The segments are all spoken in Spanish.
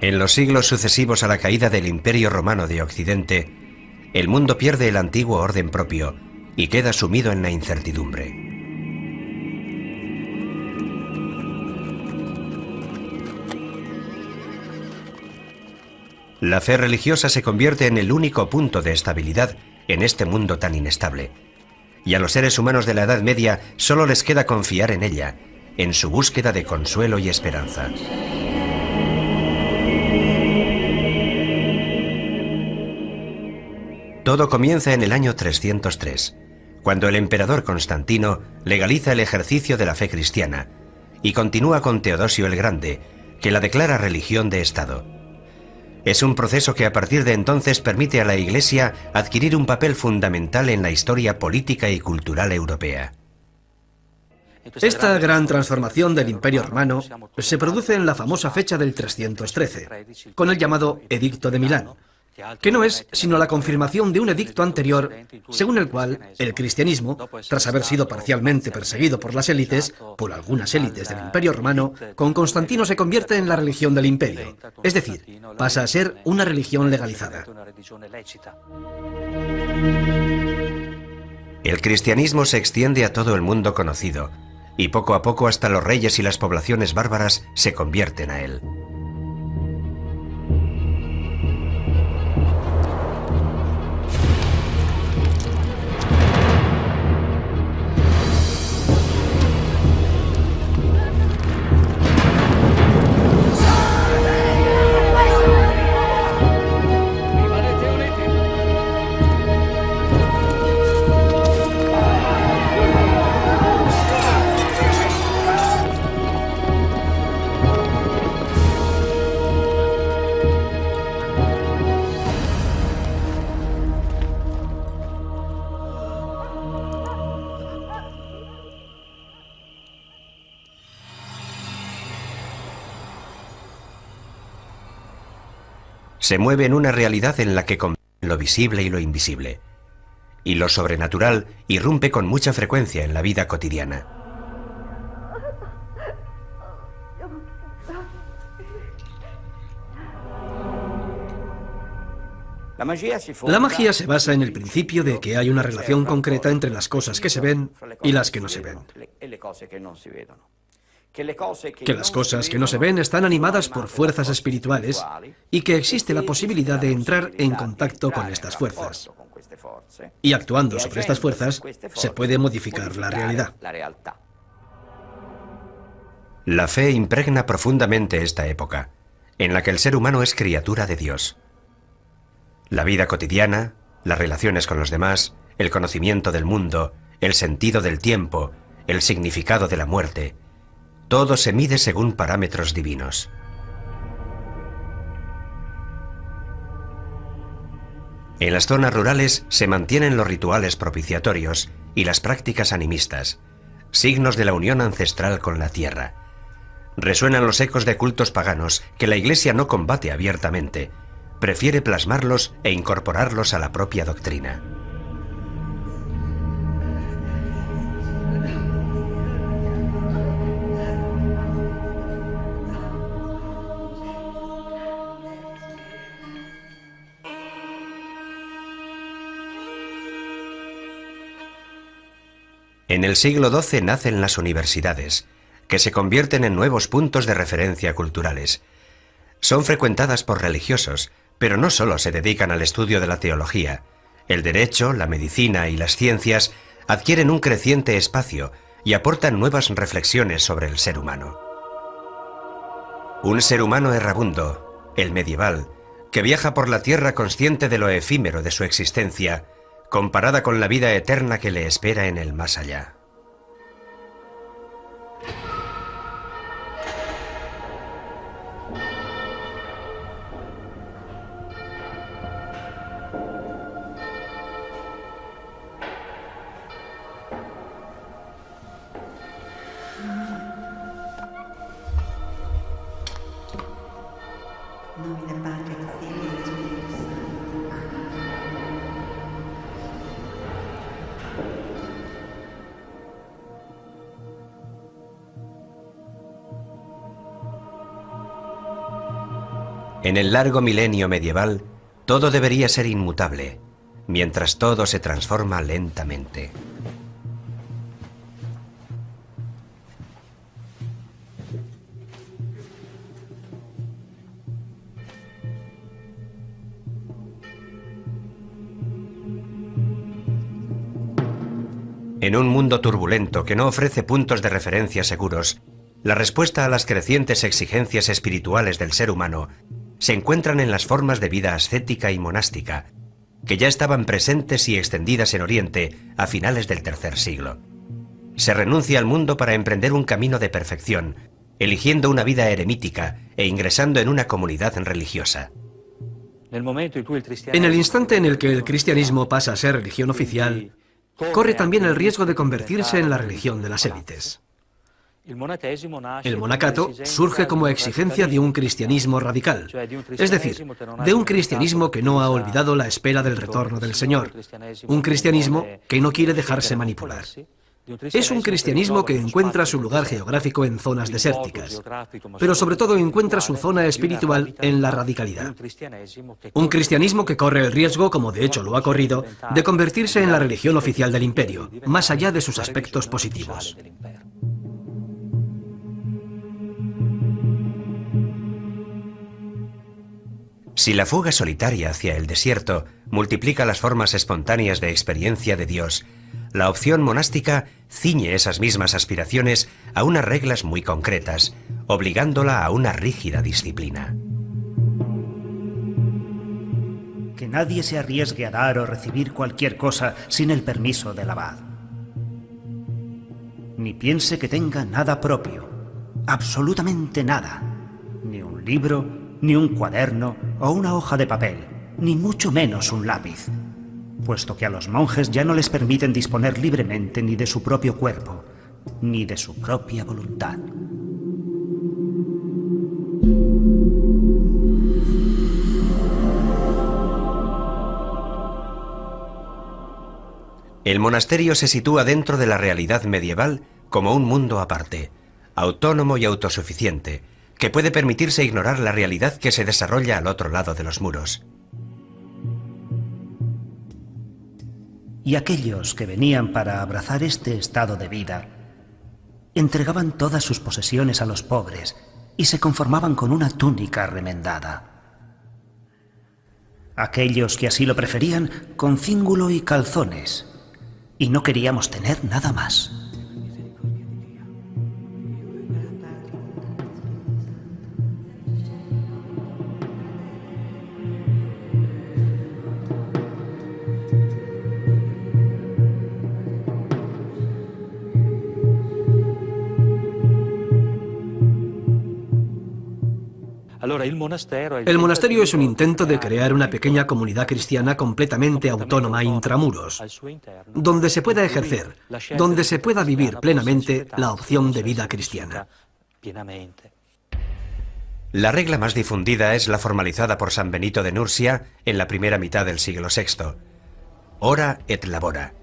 En los siglos sucesivos a la caída del Imperio Romano de Occidente, el mundo pierde el antiguo orden propio y queda sumido en la incertidumbre. La fe religiosa se convierte en el único punto de estabilidad en este mundo tan inestable. Y a los seres humanos de la Edad Media solo les queda confiar en ella, en su búsqueda de consuelo y esperanza. Todo comienza en el año 303, cuando el emperador Constantino legaliza el ejercicio de la fe cristiana y continúa con Teodosio el Grande, que la declara religión de Estado. Es un proceso que a partir de entonces permite a la Iglesia adquirir un papel fundamental en la historia política y cultural europea. Esta gran transformación del Imperio Romano se produce en la famosa fecha del 313, con el llamado Edicto de Milán, que no es sino la confirmación de un edicto anterior, según el cual el cristianismo, tras haber sido parcialmente perseguido por las élites, por algunas élites del Imperio Romano, con Constantino se convierte en la religión del imperio, es decir, pasa a ser una religión legalizada. El cristianismo se extiende a todo el mundo conocido, y poco a poco hasta los reyes y las poblaciones bárbaras se convierten a él. Se mueve en una realidad en la que conviven lo visible y lo invisible, y lo sobrenatural irrumpe con mucha frecuencia en la vida cotidiana. La magia se basa en el principio de que hay una relación concreta entre las cosas que se ven y las que no se ven. Que las cosas que no se ven están animadas por fuerzas espirituales y que existe la posibilidad de entrar en contacto con estas fuerzas. Y actuando sobre estas fuerzas se puede modificar la realidad. La fe impregna profundamente esta época, en la que el ser humano es criatura de Dios. La vida cotidiana, las relaciones con los demás, el conocimiento del mundo, el sentido del tiempo, el significado de la muerte, todo se mide según parámetros divinos. En las zonas rurales se mantienen los rituales propiciatorios y las prácticas animistas, signos de la unión ancestral con la tierra. Resuenan los ecos de cultos paganos que la Iglesia no combate abiertamente, prefiere plasmarlos e incorporarlos a la propia doctrina. En el siglo XII nacen las universidades, que se convierten en nuevos puntos de referencia culturales. Son frecuentadas por religiosos, pero no solo se dedican al estudio de la teología. El derecho, la medicina y las ciencias adquieren un creciente espacio y aportan nuevas reflexiones sobre el ser humano. Un ser humano errabundo, el medieval, que viaja por la tierra consciente de lo efímero de su existencia, comparada con la vida eterna que le espera en el más allá. En el largo milenio medieval, todo debería ser inmutable, mientras todo se transforma lentamente. En un mundo turbulento que no ofrece puntos de referencia seguros, la respuesta a las crecientes exigencias espirituales del ser humano se encuentran en las formas de vida ascética y monástica, que ya estaban presentes y extendidas en Oriente a finales del tercer siglo. Se renuncia al mundo para emprender un camino de perfección, eligiendo una vida eremítica e ingresando en una comunidad religiosa. En el instante en el que el cristianismo pasa a ser religión oficial, corre también el riesgo de convertirse en la religión de las élites. El monacato surge como exigencia de un cristianismo radical, es decir, de un cristianismo que no ha olvidado la espera del retorno del Señor, un cristianismo que no quiere dejarse manipular. Es un cristianismo que encuentra su lugar geográfico en zonas desérticas, pero sobre todo encuentra su zona espiritual en la radicalidad. Un cristianismo que corre el riesgo, como de hecho lo ha corrido, de convertirse en la religión oficial del imperio, más allá de sus aspectos positivos. Si la fuga solitaria hacia el desierto multiplica las formas espontáneas de experiencia de Dios, la opción monástica ciñe esas mismas aspiraciones a unas reglas muy concretas, obligándola a una rígida disciplina. Que nadie se arriesgue a dar o recibir cualquier cosa sin el permiso del abad. Ni piense que tenga nada propio, absolutamente nada, ni un libro, ni un cuaderno o una hoja de papel, ni mucho menos un lápiz, puesto que a los monjes ya no les permiten disponer libremente ni de su propio cuerpo, ni de su propia voluntad. El monasterio se sitúa dentro de la realidad medieval como un mundo aparte, autónomo y autosuficiente, que puede permitirse ignorar la realidad que se desarrolla al otro lado de los muros. Y aquellos que venían para abrazar este estado de vida entregaban todas sus posesiones a los pobres y se conformaban con una túnica remendada. Aquellos que así lo preferían, con cíngulo y calzones, y no queríamos tener nada más. El monasterio es un intento de crear una pequeña comunidad cristiana completamente autónoma intramuros, donde se pueda ejercer, donde se pueda vivir plenamente la opción de vida cristiana. La regla más difundida es la formalizada por San Benito de Nursia en la primera mitad del siglo VI. Ora et labora.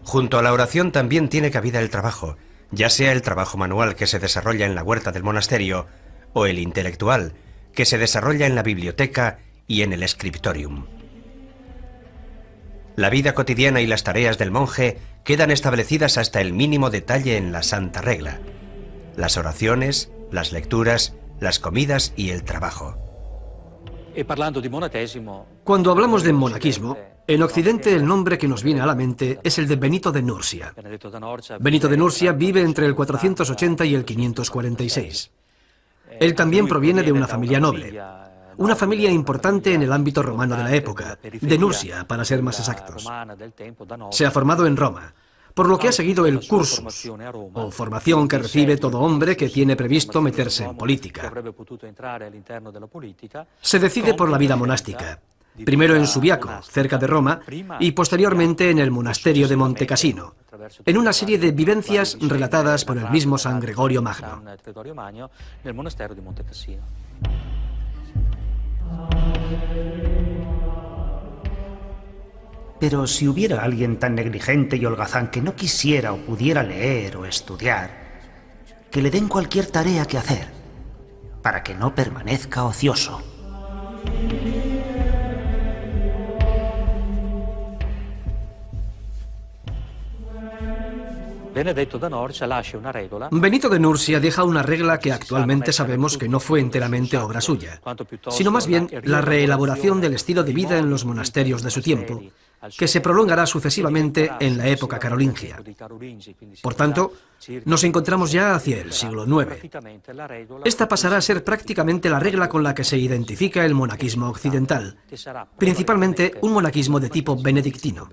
Junto a la oración también tiene cabida el trabajo, ya sea el trabajo manual que se desarrolla en la huerta del monasterio, o el intelectual, que se desarrolla en la biblioteca y en el scriptorium. La vida cotidiana y las tareas del monje quedan establecidas hasta el mínimo detalle en la Santa Regla: las oraciones, las lecturas, las comidas y el trabajo. Cuando hablamos de monaquismo, en Occidente el nombre que nos viene a la mente es el de Benito de Nursia. Benito de Nursia vive entre el 480 y el 546. Él también proviene de una familia noble, una familia importante en el ámbito romano de la época, de Nursia, para ser más exactos. Se ha formado en Roma, por lo que ha seguido el cursus, o formación que recibe todo hombre que tiene previsto meterse en política. Se decide por la vida monástica, primero en Subiaco, cerca de Roma, y posteriormente en el monasterio de Montecassino, en una serie de vivencias relatadas por el mismo San Gregorio Magno. Pero si hubiera alguien tan negligente y holgazán que no quisiera o pudiera leer o estudiar, que le den cualquier tarea que hacer, para que no permanezca ocioso. Benito de Nursia deja una regla que actualmente sabemos que no fue enteramente obra suya, sino más bien la reelaboración del estilo de vida en los monasterios de su tiempo, que se prolongará sucesivamente en la época carolingia. Por tanto, nos encontramos ya hacia el siglo IX. Esta pasará a ser prácticamente la regla con la que se identifica el monaquismo occidental, principalmente un monaquismo de tipo benedictino.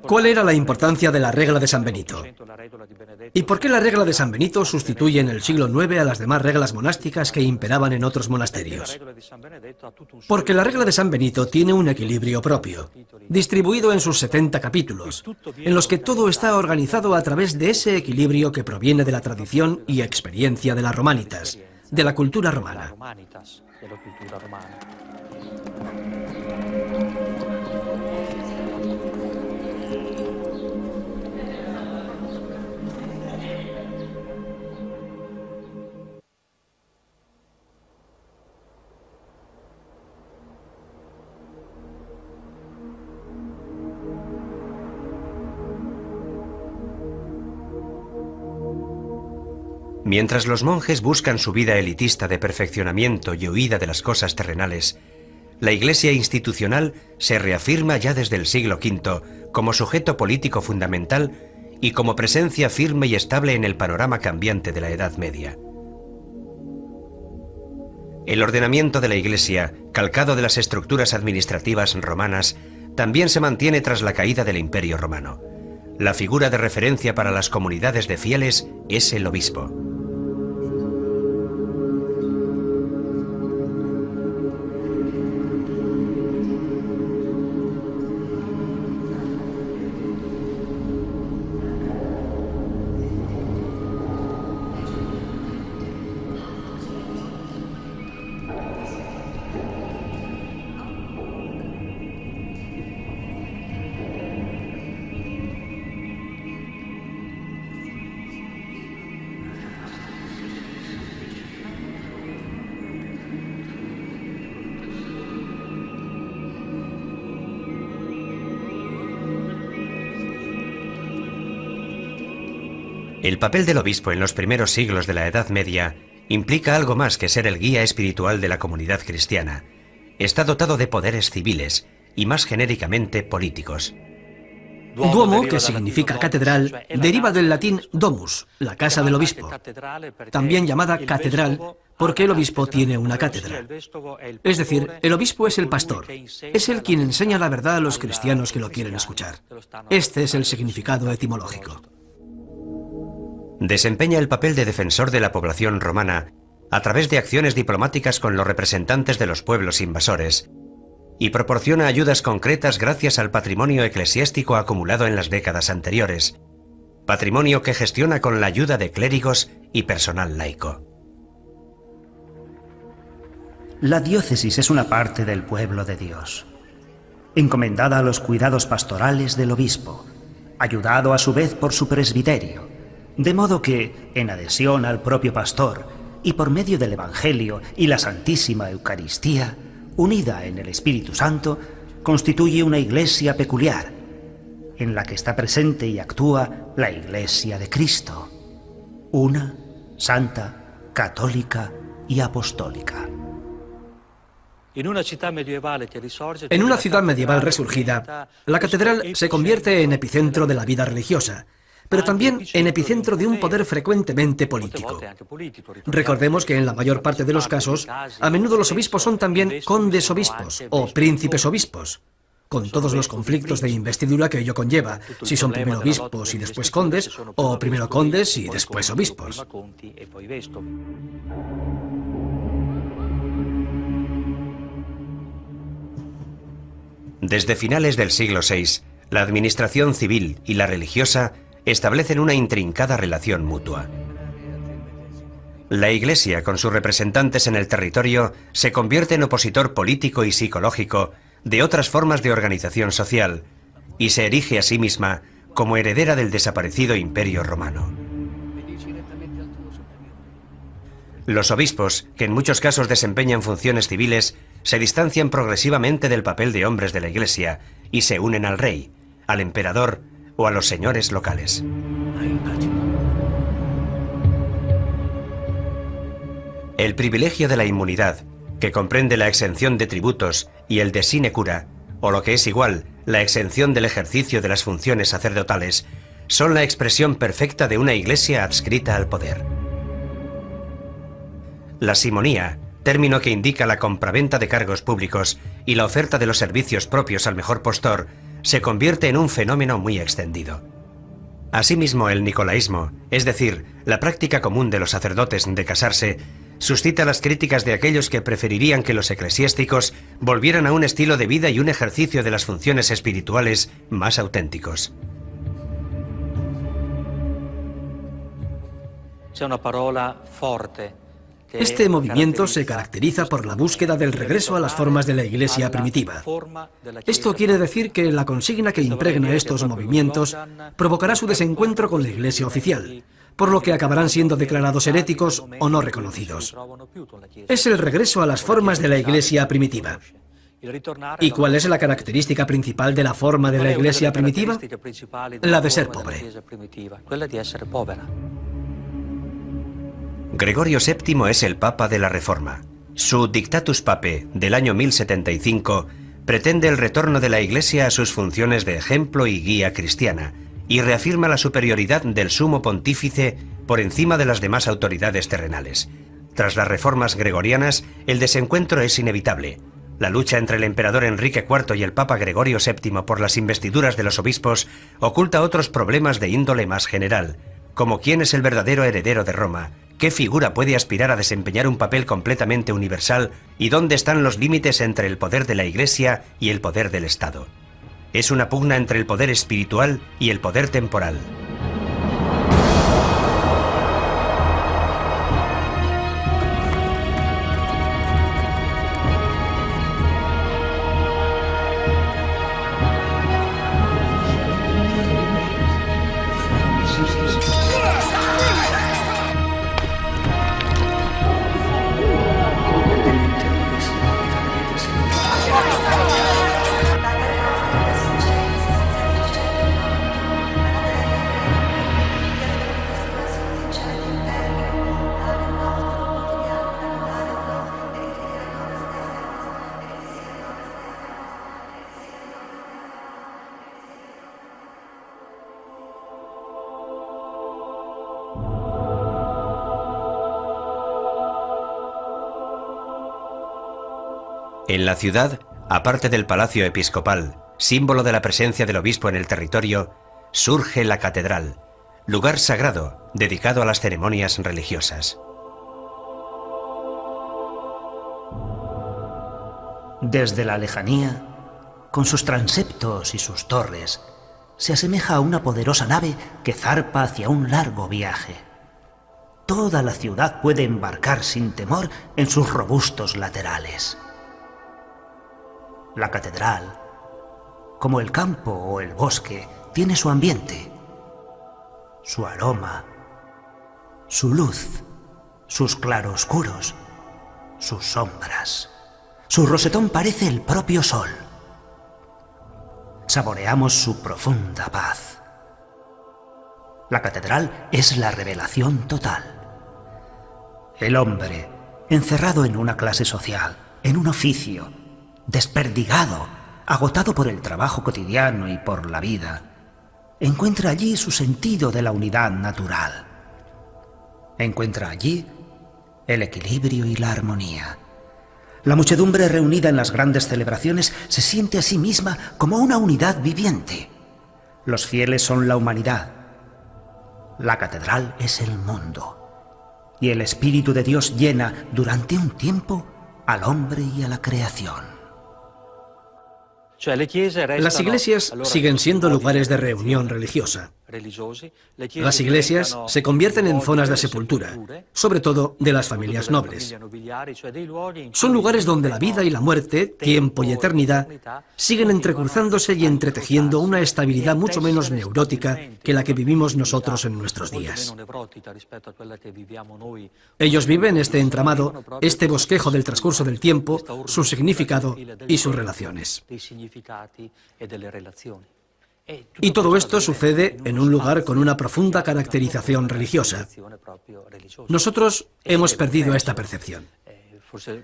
¿Cuál era la importancia de la regla de San Benito? ¿Y por qué la regla de San Benito sustituye en el siglo IX a las demás reglas monásticas que imperaban en otros monasterios? Porque la regla de San Benito tiene un equilibrio propio, distribuido en sus 70 capítulos, en los que todo está organizado a través de ese equilibrio que proviene de la tradición y experiencia de las romanitas, de la cultura romana. Mientras los monjes buscan su vida elitista de perfeccionamiento y huida de las cosas terrenales, la Iglesia institucional se reafirma ya desde el siglo V como sujeto político fundamental y como presencia firme y estable en el panorama cambiante de la Edad Media. El ordenamiento de la Iglesia, calcado de las estructuras administrativas romanas, también se mantiene tras la caída del Imperio Romano. La figura de referencia para las comunidades de fieles es el obispo. El papel del obispo en los primeros siglos de la Edad Media implica algo más que ser el guía espiritual de la comunidad cristiana. Está dotado de poderes civiles y más genéricamente políticos. Duomo, que significa catedral, deriva del latín domus, la casa del obispo, también llamada catedral porque el obispo tiene una cátedra. Es decir, el obispo es el pastor, es el quien enseña la verdad a los cristianos que lo quieren escuchar. Este es el significado etimológico. Desempeña el papel de defensor de la población romana a través de acciones diplomáticas con los representantes de los pueblos invasores y proporciona ayudas concretas gracias al patrimonio eclesiástico acumulado en las décadas anteriores, patrimonio que gestiona con la ayuda de clérigos y personal laico. La diócesis es una parte del pueblo de Dios, encomendada a los cuidados pastorales del obispo, ayudado a su vez por su presbiterio, de modo que, en adhesión al propio pastor y por medio del Evangelio y la Santísima Eucaristía, unida en el Espíritu Santo, constituye una iglesia peculiar, en la que está presente y actúa la Iglesia de Cristo, una, santa, católica y apostólica. En una ciudad medieval resurgida, la catedral se convierte en epicentro de la vida religiosa, pero también en epicentro de un poder frecuentemente político. Recordemos que en la mayor parte de los casos, a menudo los obispos son también condes obispos o príncipes obispos, con todos los conflictos de investidura que ello conlleva, si son primero obispos y después condes, o primero condes y después obispos. Desde finales del siglo VI, la administración civil y la religiosa establecen una intrincada relación mutua. La Iglesia, con sus representantes en el territorio, se convierte en opositor político y psicológico de otras formas de organización social y se erige a sí misma como heredera del desaparecido Imperio Romano. Los obispos, que en muchos casos desempeñan funciones civiles, se distancian progresivamente del papel de hombres de la Iglesia y se unen al rey, al emperador o a los señores locales. El privilegio de la inmunidad, que comprende la exención de tributos y el de sinecura, o lo que es igual, la exención del ejercicio de las funciones sacerdotales, son la expresión perfecta de una Iglesia adscrita al poder. La simonía, término que indica la compraventa de cargos públicos y la oferta de los servicios propios al mejor postor, se convierte en un fenómeno muy extendido. Asimismo, el nicolaísmo, es decir, la práctica común de los sacerdotes de casarse, suscita las críticas de aquellos que preferirían que los eclesiásticos volvieran a un estilo de vida y un ejercicio de las funciones espirituales más auténticos. Este movimiento se caracteriza por la búsqueda del regreso a las formas de la Iglesia primitiva. Esto quiere decir que la consigna que impregna estos movimientos provocará su desencuentro con la Iglesia oficial, por lo que acabarán siendo declarados heréticos o no reconocidos. Es el regreso a las formas de la Iglesia primitiva. ¿Y cuál es la característica principal de la forma de la Iglesia primitiva? La de ser pobre. Gregorio VII es el Papa de la Reforma. Su Dictatus Papae del año 1075 pretende el retorno de la Iglesia a sus funciones de ejemplo y guía cristiana y reafirma la superioridad del sumo pontífice por encima de las demás autoridades terrenales. Tras las reformas gregorianas, el desencuentro es inevitable. La lucha entre el emperador Enrique IV y el Papa Gregorio VII por las investiduras de los obispos oculta otros problemas de índole más general, como quién es el verdadero heredero de Roma, qué figura puede aspirar a desempeñar un papel completamente universal y dónde están los límites entre el poder de la Iglesia y el poder del Estado. Es una pugna entre el poder espiritual y el poder temporal. En la ciudad, aparte del palacio episcopal, símbolo de la presencia del obispo en el territorio, surge la catedral, lugar sagrado dedicado a las ceremonias religiosas. Desde la lejanía, con sus transeptos y sus torres, se asemeja a una poderosa nave que zarpa hacia un largo viaje. Toda la ciudad puede embarcar sin temor en sus robustos laterales. La catedral, como el campo o el bosque, tiene su ambiente, su aroma, su luz, sus claroscuros, sus sombras. Su rosetón parece el propio sol. Saboreamos su profunda paz. La catedral es la revelación total. El hombre, encerrado en una clase social, en un oficio, desperdigado, agotado por el trabajo cotidiano y por la vida, encuentra allí su sentido de la unidad natural. Encuentra allí el equilibrio y la armonía. La muchedumbre reunida en las grandes celebraciones se siente a sí misma como una unidad viviente. Los fieles son la humanidad. La catedral es el mundo. Y el Espíritu de Dios llena durante un tiempo al hombre y a la creación. Las iglesias siguen siendo lugares de reunión religiosa. Las iglesias se convierten en zonas de sepultura, sobre todo de las familias nobles. Son lugares donde la vida y la muerte, tiempo y eternidad, siguen entrecruzándose y entretejiendo una estabilidad mucho menos neurótica que la que vivimos nosotros en nuestros días. Ellos viven este entramado, este bosquejo del transcurso del tiempo, su significado y sus relaciones. Y todo esto sucede en un lugar con una profunda caracterización religiosa. Nosotros hemos perdido esta percepción.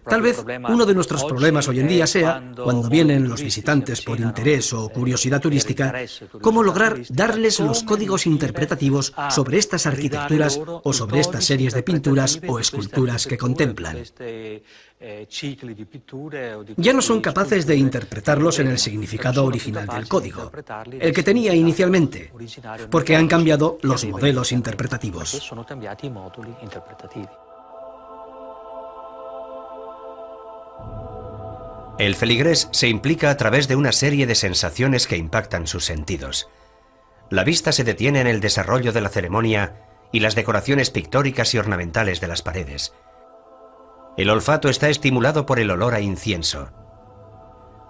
Tal vez uno de nuestros problemas hoy en día sea, cuando vienen los visitantes por interés o curiosidad turística, cómo lograr darles los códigos interpretativos sobre estas arquitecturas o sobre estas series de pinturas o esculturas que contemplan. Ya no son capaces de interpretarlos en el significado original del código, el que tenía inicialmente, porque han cambiado los modelos interpretativos. El feligrés se implica a través de una serie de sensaciones que impactan sus sentidos. La vista se detiene en el desarrollo de la ceremonia y las decoraciones pictóricas y ornamentales de las paredes. El olfato está estimulado por el olor a incienso.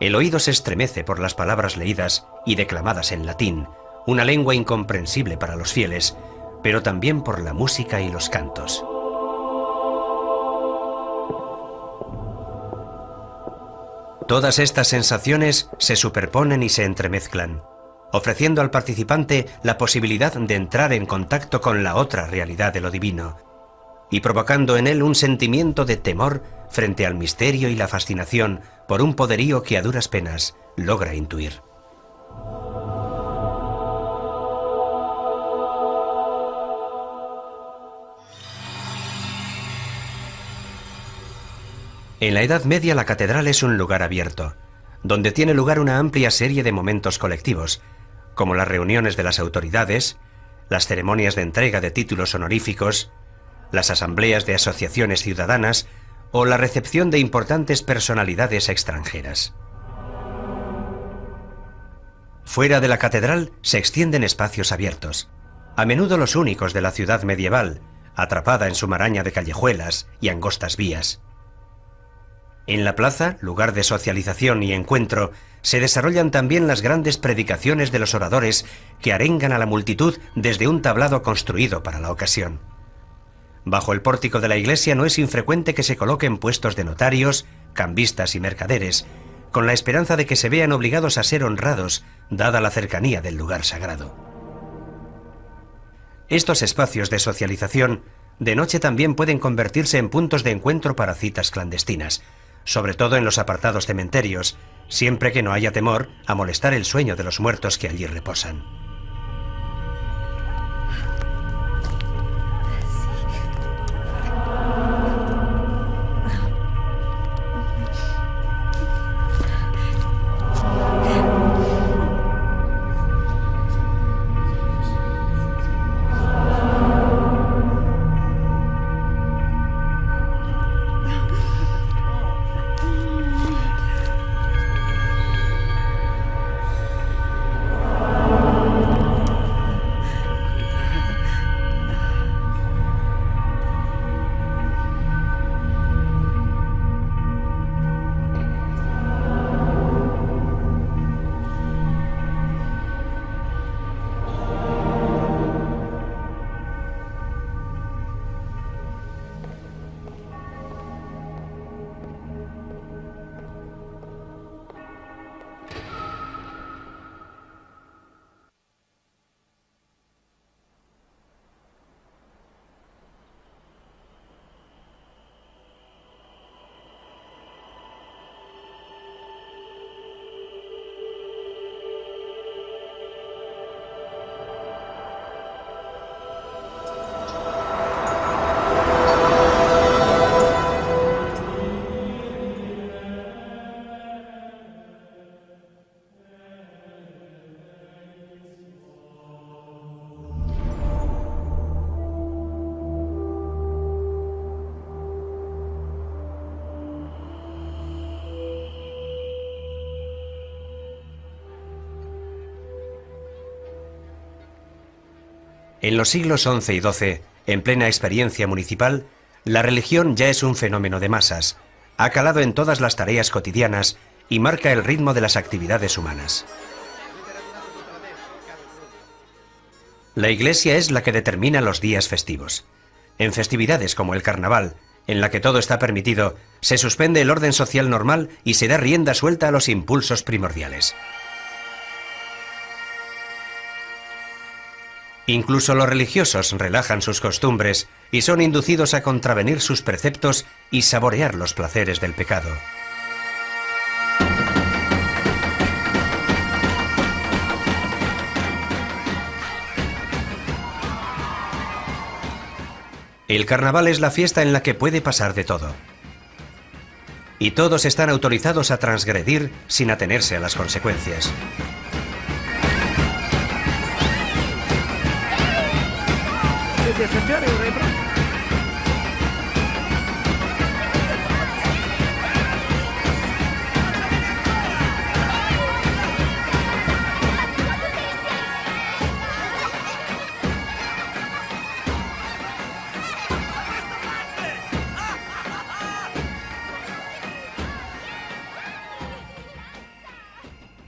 El oído se estremece por las palabras leídas y declamadas en latín, una lengua incomprensible para los fieles, pero también por la música y los cantos. Todas estas sensaciones se superponen y se entremezclan, ofreciendo al participante la posibilidad de entrar en contacto con la otra realidad de lo divino, y provocando en él un sentimiento de temor frente al misterio y la fascinación por un poderío que a duras penas logra intuir. En la Edad Media la catedral es un lugar abierto, donde tiene lugar una amplia serie de momentos colectivos, como las reuniones de las autoridades, las ceremonias de entrega de títulos honoríficos, las asambleas de asociaciones ciudadanas o la recepción de importantes personalidades extranjeras. Fuera de la catedral se extienden espacios abiertos, a menudo los únicos de la ciudad medieval, atrapada en su maraña de callejuelas y angostas vías. En la plaza, lugar de socialización y encuentro, se desarrollan también las grandes predicaciones de los oradores que arengan a la multitud desde un tablado construido para la ocasión. Bajo el pórtico de la iglesia no es infrecuente que se coloquen puestos de notarios, cambistas y mercaderes, con la esperanza de que se vean obligados a ser honrados, dada la cercanía del lugar sagrado. Estos espacios de socialización de noche también pueden convertirse en puntos de encuentro para citas clandestinas, sobre todo en los apartados cementerios, siempre que no haya temor a molestar el sueño de los muertos que allí reposan. En los siglos XI y XII, en plena experiencia municipal, la religión ya es un fenómeno de masas, ha calado en todas las tareas cotidianas y marca el ritmo de las actividades humanas. La Iglesia es la que determina los días festivos. En festividades como el Carnaval, en la que todo está permitido, se suspende el orden social normal y se da rienda suelta a los impulsos primordiales. Incluso los religiosos relajan sus costumbres y son inducidos a contravenir sus preceptos y saborear los placeres del pecado. El carnaval es la fiesta en la que puede pasar de todo. Y todos están autorizados a transgredir sin atenerse a las consecuencias.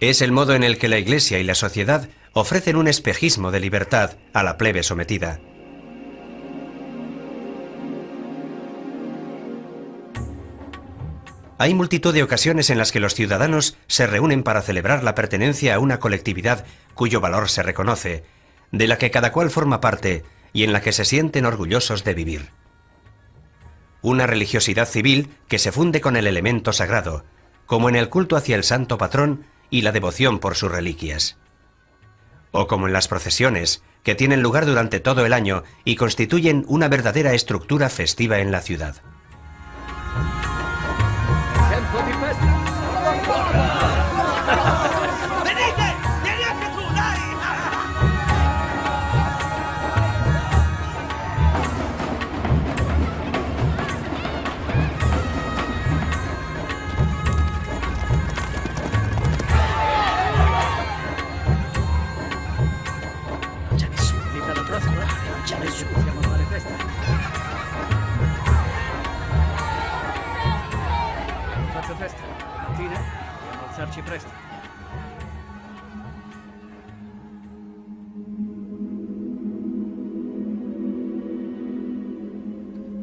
Es el modo en el que la Iglesia y la sociedad ofrecen un espejismo de libertad a la plebe sometida. Hay multitud de ocasiones en las que los ciudadanos se reúnen para celebrar la pertenencia a una colectividad cuyo valor se reconoce, de la que cada cual forma parte y en la que se sienten orgullosos de vivir. Una religiosidad civil que se funde con el elemento sagrado, como en el culto hacia el santo patrón y la devoción por sus reliquias. O como en las procesiones, que tienen lugar durante todo el año y constituyen una verdadera estructura festiva en la ciudad.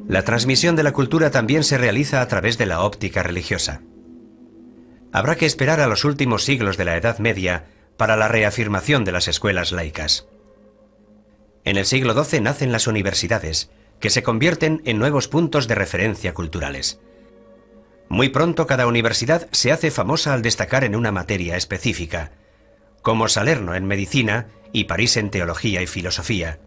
La transmisión de la cultura también se realiza a través de la óptica religiosa. Habrá que esperar a los últimos siglos de la Edad Media para la reafirmación de las escuelas laicas. En el siglo XII nacen las universidades, que se convierten en nuevos puntos de referencia culturales. Muy pronto cada universidad se hace famosa al destacar en una materia específica, como Salerno en medicina y París en teología y filosofía.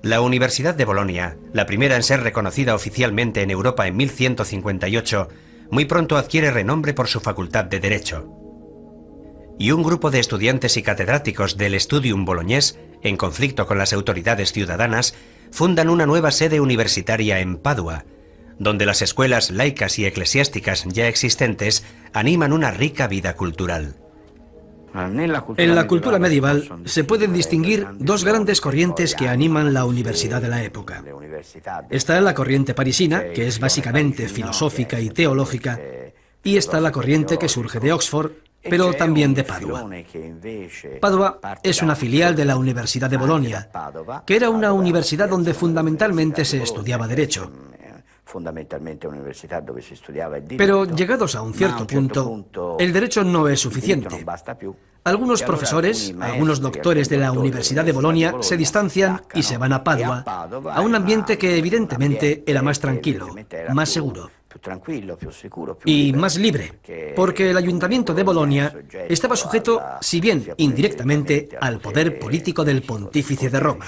La Universidad de Bolonia, la primera en ser reconocida oficialmente en Europa en 1158, muy pronto adquiere renombre por su facultad de Derecho. Y un grupo de estudiantes y catedráticos del Studium Bolognés, en conflicto con las autoridades ciudadanas, fundan una nueva sede universitaria en Padua, donde las escuelas laicas y eclesiásticas ya existentes animan una rica vida cultural. En la cultura medieval se pueden distinguir dos grandes corrientes que animan la universidad de la época. Está la corriente parisina, que es básicamente filosófica y teológica, y está la corriente que surge de Oxford, pero también de Padua. Padua es una filial de la Universidad de Bolonia, que era una universidad donde fundamentalmente se estudiaba Derecho. Pero llegados a un cierto punto, el derecho no es suficiente. Algunos profesores, algunos doctores de la Universidad de Bolonia se distancian y se van a Padua, a un ambiente que evidentemente era más tranquilo, más seguro y más libre, porque el ayuntamiento de Bolonia estaba sujeto, si bien indirectamente, al poder político del pontífice de Roma,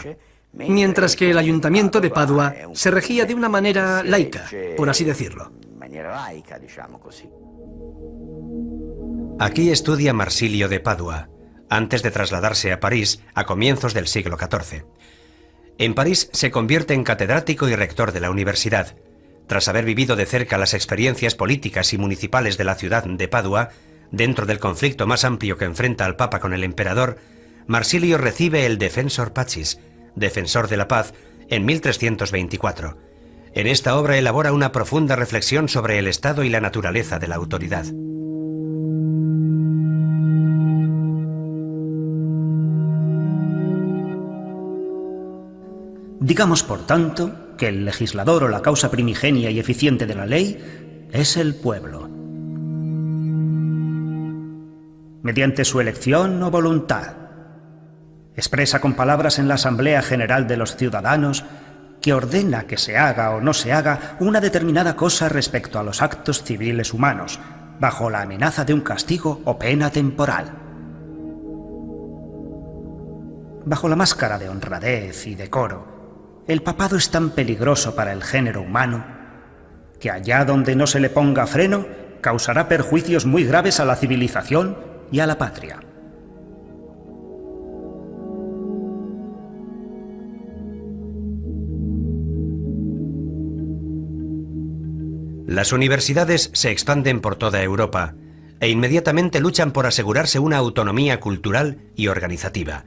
mientras que el ayuntamiento de Padua se regía de una manera laica, por así decirlo. Aquí estudia Marsilio de Padua, antes de trasladarse a París a comienzos del siglo XIV. En París se convierte en catedrático y rector de la universidad. Tras haber vivido de cerca las experiencias políticas y municipales de la ciudad de Padua, Dentro del conflicto más amplio que enfrenta al Papa con el emperador, Marsilio recibe el Defensor Pacis, defensor de la paz, en 1324. En esta obra elabora una profunda reflexión sobre el estado y la naturaleza de la autoridad. Digamos, por tanto, que el legislador o la causa primigenia y eficiente de la ley es el pueblo. Mediante su elección o voluntad, expresa con palabras en la Asamblea General de los Ciudadanos que ordena que se haga o no se haga una determinada cosa respecto a los actos civiles humanos, bajo la amenaza de un castigo o pena temporal. Bajo la máscara de honradez y decoro, el papado es tan peligroso para el género humano que allá donde no se le ponga freno, causará perjuicios muy graves a la civilización y a la patria. Las universidades se expanden por toda Europa e inmediatamente luchan por asegurarse una autonomía cultural y organizativa.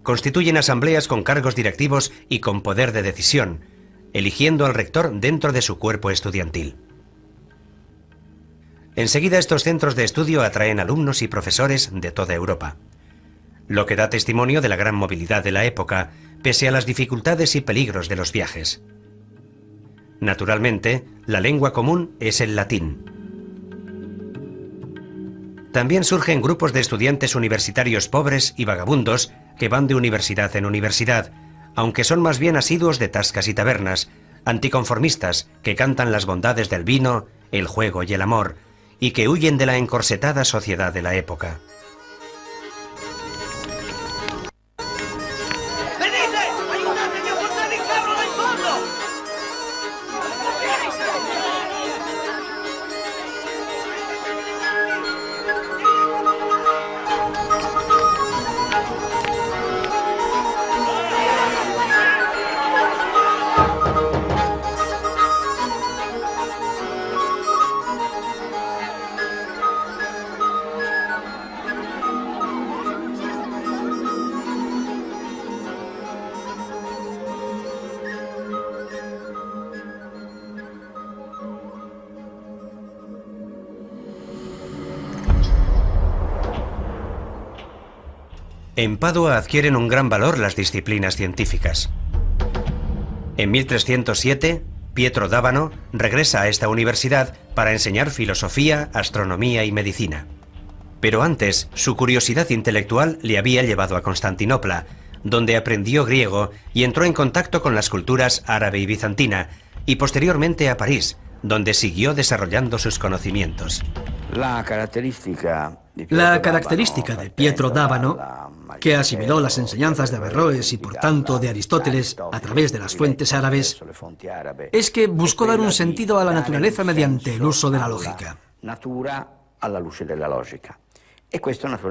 Constituyen asambleas con cargos directivos y con poder de decisión, eligiendo al rector dentro de su cuerpo estudiantil. Enseguida estos centros de estudio atraen alumnos y profesores de toda Europa, lo que da testimonio de la gran movilidad de la época, pese a las dificultades y peligros de los viajes. Naturalmente, la lengua común es el latín. También surgen grupos de estudiantes universitarios pobres y vagabundos que van de universidad en universidad, aunque son más bien asiduos de tascas y tabernas, anticonformistas que cantan las bondades del vino, el juego y el amor, y que huyen de la encorsetada sociedad de la época. En Padua adquieren un gran valor las disciplinas científicas. En 1307, Pietro d'Abano regresa a esta universidad para enseñar filosofía, astronomía y medicina. Pero antes, su curiosidad intelectual le había llevado a Constantinopla, donde aprendió griego y entró en contacto con las culturas árabe y bizantina, y posteriormente a París, donde siguió desarrollando sus conocimientos. La característica de Pietro d'Abano, que asimiló las enseñanzas de Averroes y por tanto de Aristóteles a través de las fuentes árabes, es que buscó dar un sentido a la naturaleza mediante el uso de la lógica.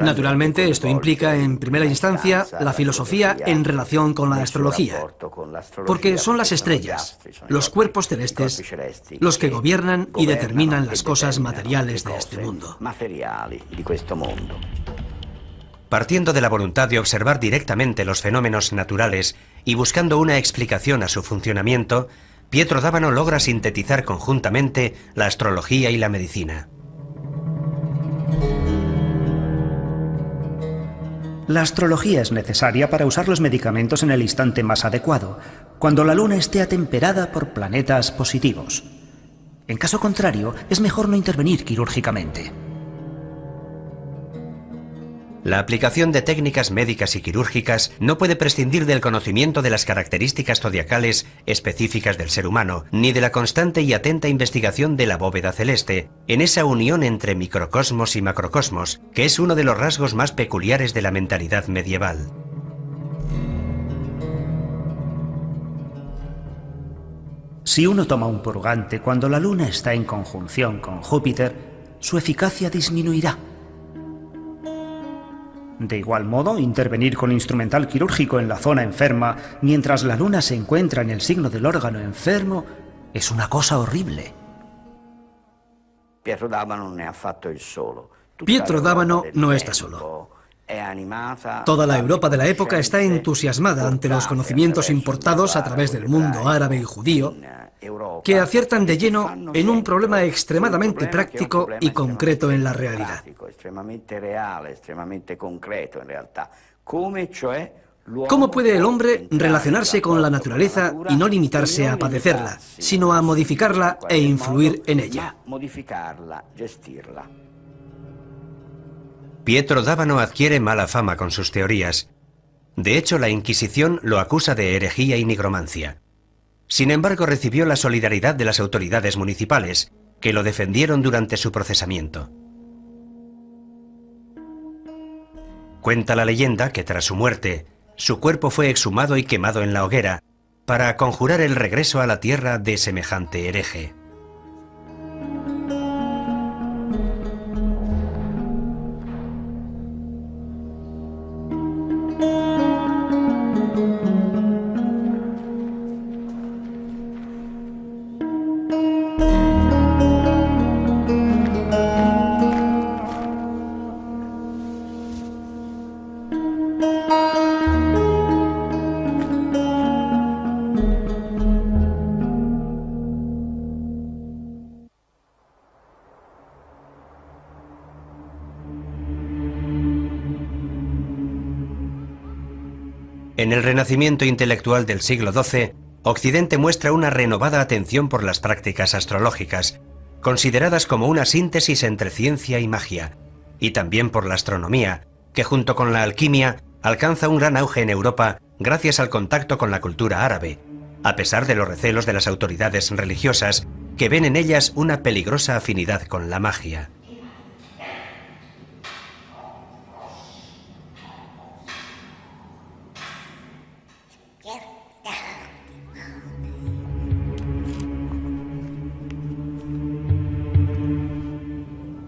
Naturalmente, esto implica, en primera instancia, la filosofía en relación con la astrología, porque son las estrellas, los cuerpos celestes, los que gobiernan y determinan las cosas materiales de este mundo. Partiendo de la voluntad de observar directamente los fenómenos naturales y buscando una explicación a su funcionamiento, Pietro d'Abano logra sintetizar conjuntamente la astrología y la medicina. La astrología es necesaria para usar los medicamentos en el instante más adecuado, cuando la luna esté atemperada por planetas positivos. En caso contrario, es mejor no intervenir quirúrgicamente. La aplicación de técnicas médicas y quirúrgicas no puede prescindir del conocimiento de las características zodiacales específicas del ser humano, ni de la constante y atenta investigación de la bóveda celeste, en esa unión entre microcosmos y macrocosmos, que es uno de los rasgos más peculiares de la mentalidad medieval. Si uno toma un purgante cuando la luna está en conjunción con Júpiter, su eficacia disminuirá. De igual modo, intervenir con instrumental quirúrgico en la zona enferma mientras la luna se encuentra en el signo del órgano enfermo es una cosa horrible. Pietro d'Abano non è affatto il solo. Pietro d'Abano no está solo. Toda la Europa de la época está entusiasmada ante los conocimientos importados a través del mundo árabe y judío, que aciertan de lleno en un problema extremadamente práctico y concreto en la realidad. ¿Cómo puede el hombre relacionarse con la naturaleza y no limitarse a padecerla, sino a modificarla e influir en ella? Pietro d'Abano adquiere mala fama con sus teorías. De hecho, la Inquisición lo acusa de herejía y nigromancia. Sin embargo, recibió la solidaridad de las autoridades municipales, que lo defendieron durante su procesamiento. Cuenta la leyenda que tras su muerte, su cuerpo fue exhumado y quemado en la hoguera, para conjurar el regreso a la tierra de semejante hereje. En el renacimiento intelectual del siglo XII, Occidente muestra una renovada atención por las prácticas astrológicas, consideradas como una síntesis entre ciencia y magia, y también por la astronomía, que junto con la alquimia alcanza un gran auge en Europa gracias al contacto con la cultura árabe, a pesar de los recelos de las autoridades religiosas, que ven en ellas una peligrosa afinidad con la magia.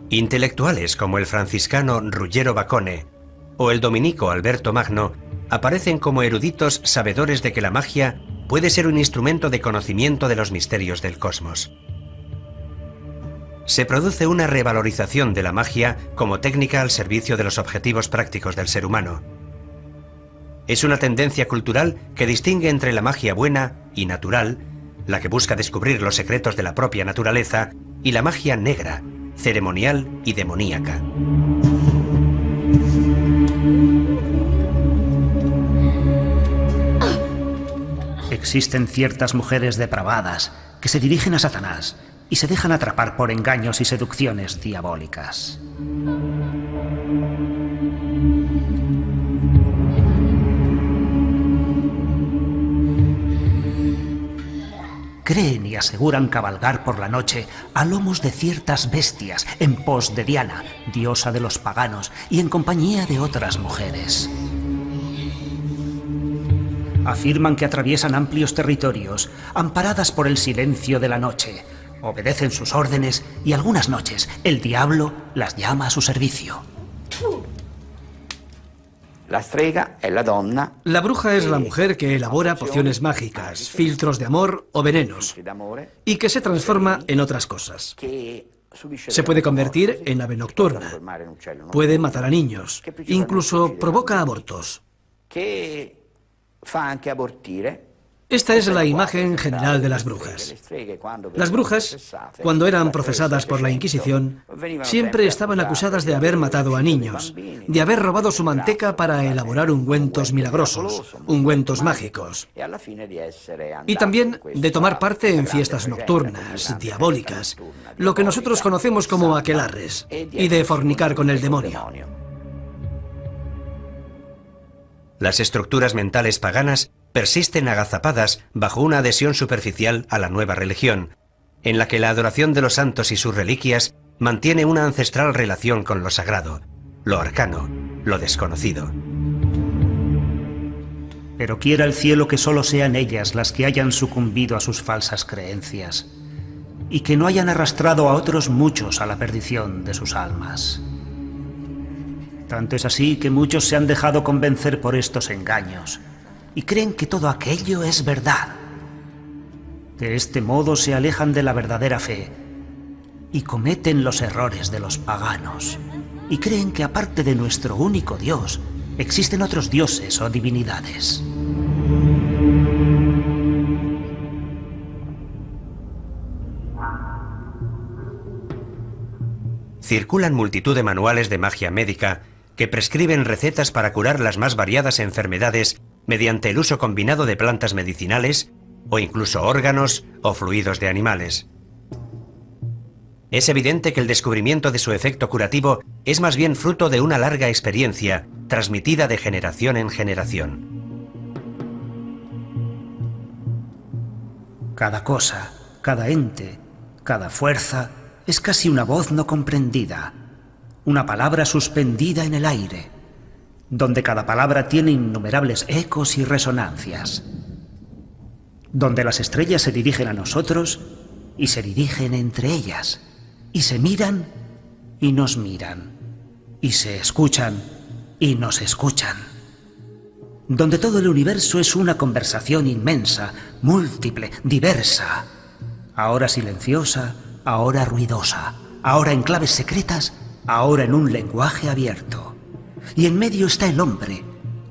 Intelectuales como el franciscano Ruggiero Bacone o el dominico Alberto Magno aparecen como eruditos sabedores de que la magia puede ser un instrumento de conocimiento de los misterios del cosmos. Se produce una revalorización de la magia como técnica al servicio de los objetivos prácticos del ser humano. Es una tendencia cultural que distingue entre la magia buena y natural, la que busca descubrir los secretos de la propia naturaleza, y la magia negra, ceremonial y demoníaca. Existen ciertas mujeres depravadas que se dirigen a Satanás y se dejan atrapar por engaños y seducciones diabólicas. Creen y aseguran cabalgar por la noche a lomos de ciertas bestias en pos de Diana, diosa de los paganos, y en compañía de otras mujeres. Afirman que atraviesan amplios territorios, amparadas por el silencio de la noche, obedecen sus órdenes y algunas noches el diablo las llama a su servicio. La bruja es la mujer que elabora pociones mágicas, filtros de amor o venenos, y que se transforma en otras cosas. Se puede convertir en ave nocturna, puede matar a niños, incluso provoca abortos. Esta es la imagen general de las brujas. Las brujas, cuando eran procesadas por la Inquisición, siempre estaban acusadas de haber matado a niños, de haber robado su manteca para elaborar ungüentos milagrosos, ungüentos mágicos, y también de tomar parte en fiestas nocturnas, diabólicas, lo que nosotros conocemos como aquelarres, y de fornicar con el demonio. Las estructuras mentales paganas persisten agazapadas bajo una adhesión superficial a la nueva religión, en la que la adoración de los santos y sus reliquias mantiene una ancestral relación con lo sagrado, lo arcano, lo desconocido. Pero quiera el cielo que solo sean ellas las que hayan sucumbido a sus falsas creencias, y que no hayan arrastrado a otros muchos a la perdición de sus almas. Tanto es así que muchos se han dejado convencer por estos engaños, y creen que todo aquello es verdad. De este modo se alejan de la verdadera fe y cometen los errores de los paganos. y creen que aparte de nuestro único Dios, existen otros dioses o divinidades. Circulan multitud de manuales de magia médica que prescriben recetas para curar las más variadas enfermedades mediante el uso combinado de plantas medicinales o incluso órganos o fluidos de animales. Es evidente que el descubrimiento de su efecto curativo es más bien fruto de una larga experiencia transmitida de generación en generación. Cada cosa, cada ente, cada fuerza es casi una voz no comprendida, una palabra suspendida en el aire, donde cada palabra tiene innumerables ecos y resonancias, donde las estrellas se dirigen a nosotros y se dirigen entre ellas, y se miran y nos miran, y se escuchan y nos escuchan, donde todo el universo es una conversación inmensa, múltiple, diversa, ahora silenciosa, ahora ruidosa, ahora en claves secretas, ahora en un lenguaje abierto. Y en medio está el hombre,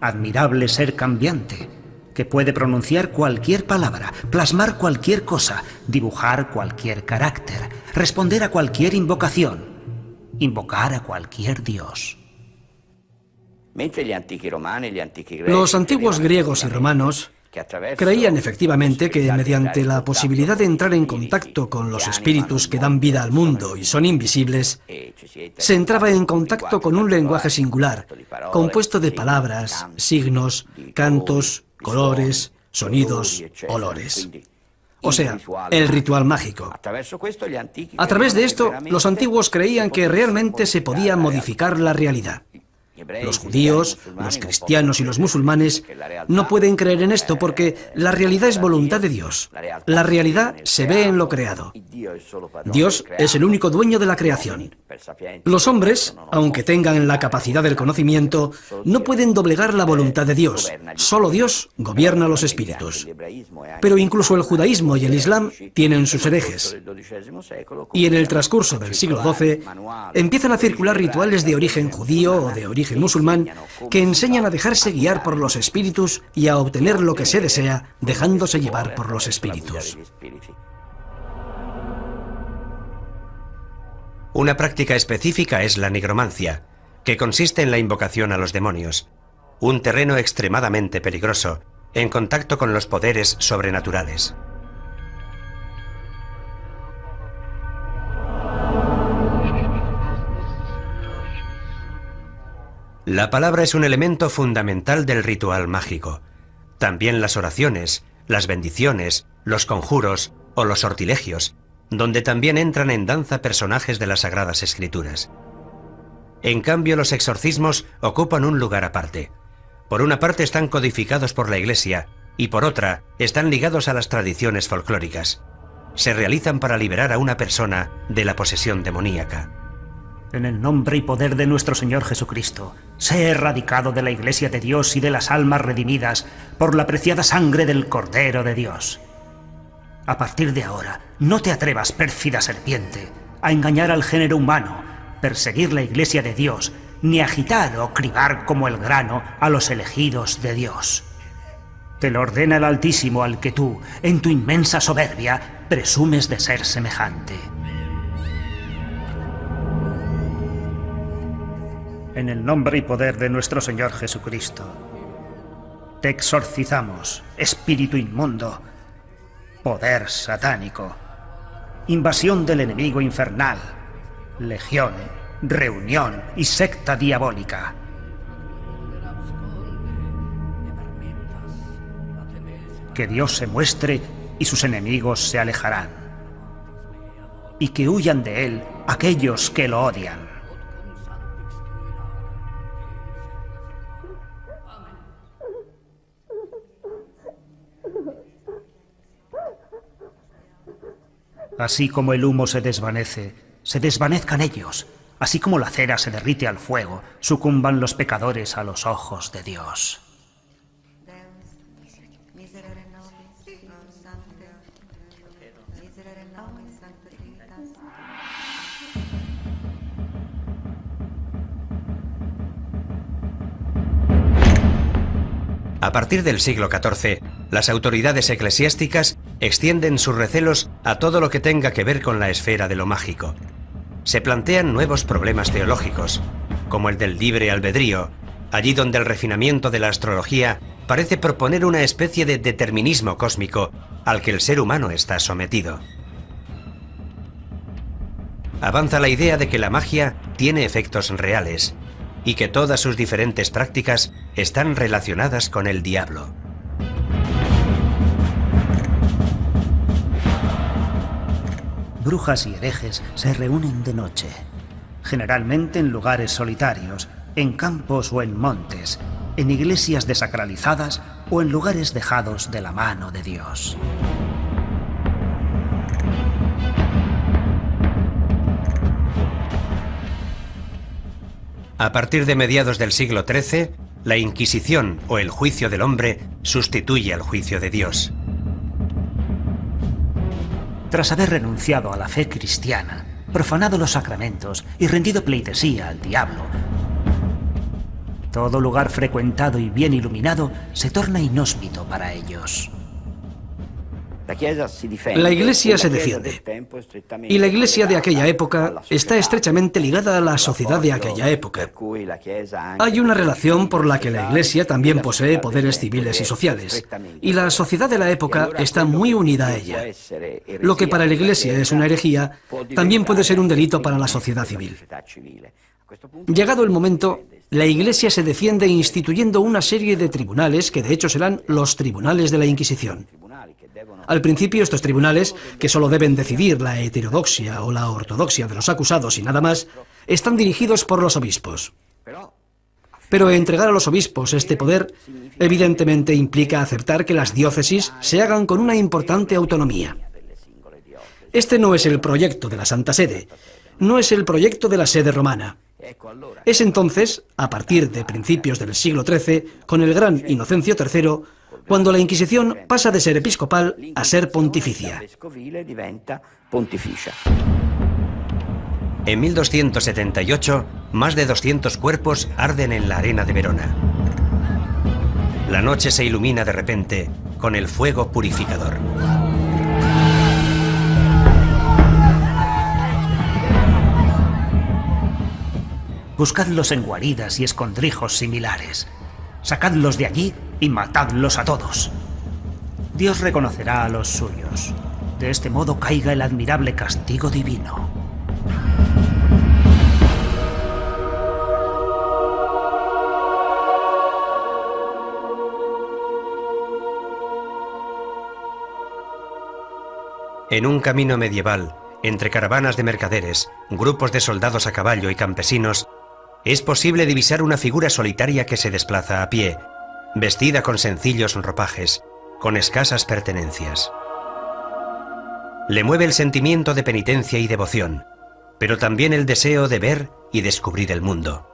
admirable ser cambiante, que puede pronunciar cualquier palabra, plasmar cualquier cosa, dibujar cualquier carácter, responder a cualquier invocación, invocar a cualquier dios. Los antiguos griegos y romanos creían efectivamente que mediante la posibilidad de entrar en contacto con los espíritus que dan vida al mundo y son invisibles, se entraba en contacto con un lenguaje singular, compuesto de palabras, signos, cantos, colores, sonidos, olores. O sea, el ritual mágico. A través de esto, los antiguos creían que realmente se podía modificar la realidad. Los judíos, los cristianos y los musulmanes no pueden creer en esto porque la realidad es voluntad de Dios. La realidad se ve en lo creado. Dios es el único dueño de la creación. Los hombres, aunque tengan la capacidad del conocimiento, no pueden doblegar la voluntad de Dios. Solo Dios gobierna los espíritus. Pero incluso el judaísmo y el islam tienen sus herejes. Y en el transcurso del siglo XII empiezan a circular rituales de origen judío o de origen musulmán que enseñan a dejarse guiar por los espíritus y a obtener lo que se desea dejándose llevar por los espíritus. Una práctica específica es la nigromancia, que consiste en la invocación a los demonios, un terreno extremadamente peligroso, en contacto con los poderes sobrenaturales. La palabra es un elemento fundamental del ritual mágico. También las oraciones, las bendiciones, los conjuros o los sortilegios, donde también entran en danza personajes de las Sagradas Escrituras. En cambio, los exorcismos ocupan un lugar aparte. Por una parte están codificados por la Iglesia y por otra están ligados a las tradiciones folclóricas. Se realizan para liberar a una persona de la posesión demoníaca. En el nombre y poder de nuestro Señor Jesucristo, sé erradicado de la Iglesia de Dios y de las almas redimidas por la preciada sangre del Cordero de Dios. A partir de ahora, no te atrevas, pérfida serpiente, a engañar al género humano, perseguir la Iglesia de Dios, ni agitar o cribar como el grano a los elegidos de Dios. Te lo ordena el Altísimo al que tú, en tu inmensa soberbia, presumes de ser semejante. En el nombre y poder de nuestro Señor Jesucristo, te exorcizamos, espíritu inmundo, poder satánico, invasión del enemigo infernal, legión, reunión y secta diabólica. Que Dios se muestre y sus enemigos se alejarán, y que huyan de él aquellos que lo odian. Así como el humo se desvanezcan ellos. Así como la cera se derrite al fuego, sucumban los pecadores a los ojos de Dios. A partir del siglo XIV, las autoridades eclesiásticas extienden sus recelos a todo lo que tenga que ver con la esfera de lo mágico. Se plantean nuevos problemas teológicos, como el del libre albedrío, allí donde el refinamiento de la astrología parece proponer una especie de determinismo cósmico al que el ser humano está sometido. Avanza la idea de que la magia tiene efectos reales y que todas sus diferentes prácticas están relacionadas con el diablo. Brujas y herejes se reúnen de noche, generalmente en lugares solitarios, en campos o en montes, en iglesias desacralizadas o en lugares dejados de la mano de Dios. A partir de mediados del siglo XIII, la Inquisición o el juicio del hombre sustituye al juicio de Dios. Tras haber renunciado a la fe cristiana, profanado los sacramentos y rendido pleitesía al diablo, todo lugar frecuentado y bien iluminado se torna inhóspito para ellos. La Iglesia se defiende, y la Iglesia de aquella época está estrechamente ligada a la sociedad de aquella época. Hay una relación por la que la Iglesia también posee poderes civiles y sociales, y la sociedad de la época está muy unida a ella. Lo que para la Iglesia es una herejía, también puede ser un delito para la sociedad civil. Llegado el momento, la Iglesia se defiende instituyendo una serie de tribunales que de hecho serán los tribunales de la Inquisición. Al principio, estos tribunales, que solo deben decidir la heterodoxia o la ortodoxia de los acusados y nada más, están dirigidos por los obispos. Pero entregar a los obispos este poder, evidentemente implica aceptar que las diócesis se hagan con una importante autonomía. Este no es el proyecto de la Santa Sede, no es el proyecto de la sede romana. Es entonces, a partir de principios del siglo XIII, con el gran Inocencio III, cuando la Inquisición pasa de ser episcopal a ser pontificia. En 1278, más de 200 cuerpos arden en la arena de Verona. La noche se ilumina de repente con el fuego purificador. Buscadlos en guaridas y escondrijos similares. Sacadlos de allí y matadlos a todos. Dios reconocerá a los suyos. De este modo caiga el admirable castigo divino. En un camino medieval, entre caravanas de mercaderes, grupos de soldados a caballo y campesinos, es posible divisar una figura solitaria que se desplaza a pie, vestida con sencillos ropajes, con escasas pertenencias. Le mueve el sentimiento de penitencia y devoción, pero también el deseo de ver y descubrir el mundo.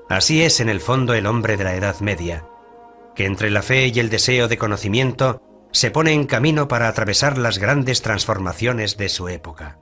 Así es en el fondo el hombre de la Edad Media, que entre la fe y el deseo de conocimiento se pone en camino para atravesar las grandes transformaciones de su época.